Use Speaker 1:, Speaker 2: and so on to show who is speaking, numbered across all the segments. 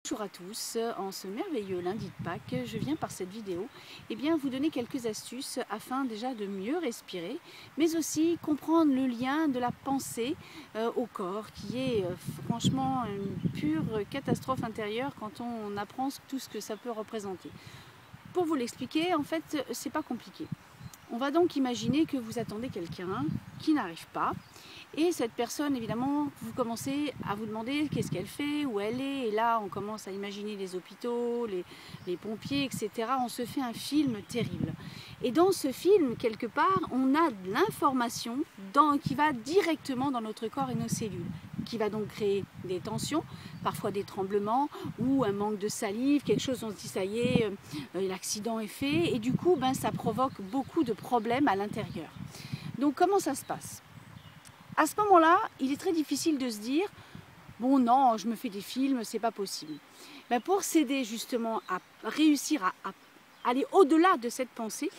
Speaker 1: Bonjour à tous, en ce merveilleux lundi de Pâques, je viens par cette vidéo vous donner quelques astuces afin déjà de mieux respirer, mais aussi comprendre le lien de la pensée au corps, qui est franchement une pure catastrophe intérieure quand on apprend tout ce que ça peut représenter. Pour vous l'expliquer, en fait, c'est pas compliqué. On va donc imaginer que vous attendez quelqu'un qui n'arrive pas. Et cette personne, évidemment, vous commencez à vous demander qu'est-ce qu'elle fait, où elle est. Et là, on commence à imaginer les hôpitaux, les pompiers, etc. On se fait un film terrible. Et dans ce film, quelque part, on a de l'information qui va directement dans notre corps et nos cellules, qui va donc créer des tensions, parfois des tremblements ou un manque de salive, quelque chose on se dit ça y est, l'accident est fait. Et du coup, ça provoque beaucoup de problèmes à l'intérieur. Donc comment ça se passe ? À ce moment-là, il est très difficile de se dire « bon non, je me fais des films, c'est pas possible ». Pour s'aider justement à réussir à aller au-delà de cette pensée,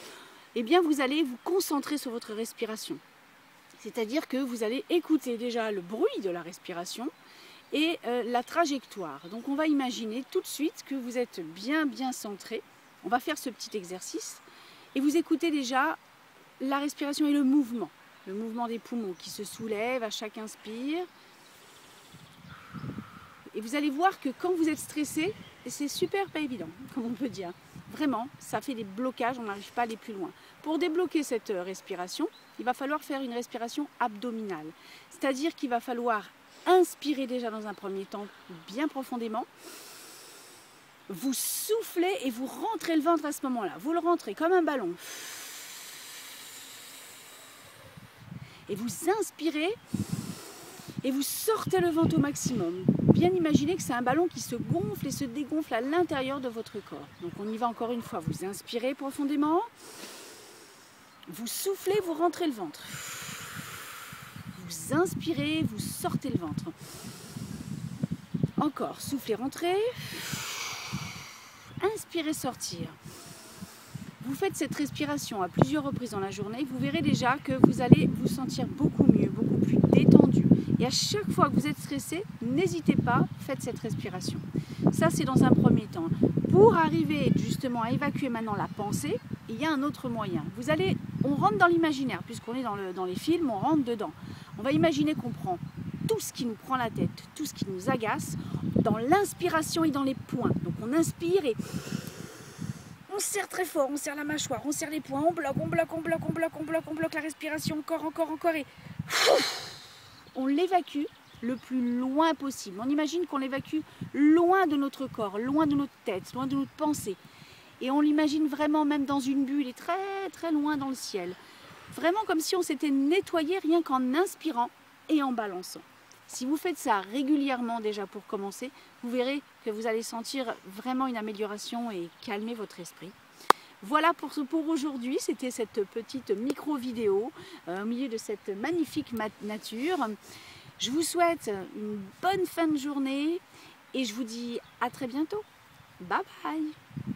Speaker 1: vous allez vous concentrer sur votre respiration. C'est-à-dire que vous allez écouter déjà le bruit de la respiration et la trajectoire. Donc on va imaginer tout de suite que vous êtes bien centré. On va faire ce petit exercice et vous écoutez déjà la respiration et le mouvement. Le mouvement des poumons qui se soulèvent à chaque inspire. Et vous allez voir que quand vous êtes stressé, c'est super pas évident, comme on peut dire. Vraiment, ça fait des blocages, on n'arrive pas à aller plus loin. Pour débloquer cette respiration, il va falloir faire une respiration abdominale. C'est-à-dire qu'il va falloir inspirer déjà dans un premier temps bien profondément. Vous soufflez et vous rentrez le ventre à ce moment-là. Vous le rentrez comme un ballon. Et vous inspirez et vous sortez le ventre au maximum. Bien imaginez que c'est un ballon qui se gonfle et se dégonfle à l'intérieur de votre corps. Donc on y va encore une fois. Vous inspirez profondément. Vous soufflez, vous rentrez le ventre. Vous inspirez, vous sortez le ventre. Encore, soufflez, rentrez. Inspirez, sortir. Vous faites cette respiration à plusieurs reprises dans la journée, vous verrez déjà que vous allez vous sentir beaucoup mieux, beaucoup plus détendu. Et à chaque fois que vous êtes stressé, n'hésitez pas, faites cette respiration. Ça, c'est dans un premier temps. Pour arriver justement à évacuer maintenant la pensée, il y a un autre moyen. On rentre dans l'imaginaire, puisqu'on est dans les films, on rentre dedans. On va imaginer qu'on prend tout ce qui nous prend la tête, tout ce qui nous agace, dans l'inspiration et dans les poings. Donc on inspire et on serre très fort, on serre la mâchoire, on serre les poings, on bloque la respiration, encore et on l'évacue le plus loin possible. On imagine qu'on l'évacue loin de notre corps, loin de notre tête, loin de notre pensée. Et on l'imagine vraiment même dans une bulle et très loin dans le ciel. Vraiment comme si on s'était nettoyé rien qu'en inspirant et en balançant. Si vous faites ça régulièrement déjà pour commencer, vous verrez que vous allez sentir vraiment une amélioration et calmer votre esprit. Voilà pour aujourd'hui, c'était cette petite micro-vidéo au milieu de cette magnifique nature. Je vous souhaite une bonne fin de journée et je vous dis à très bientôt. Bye bye!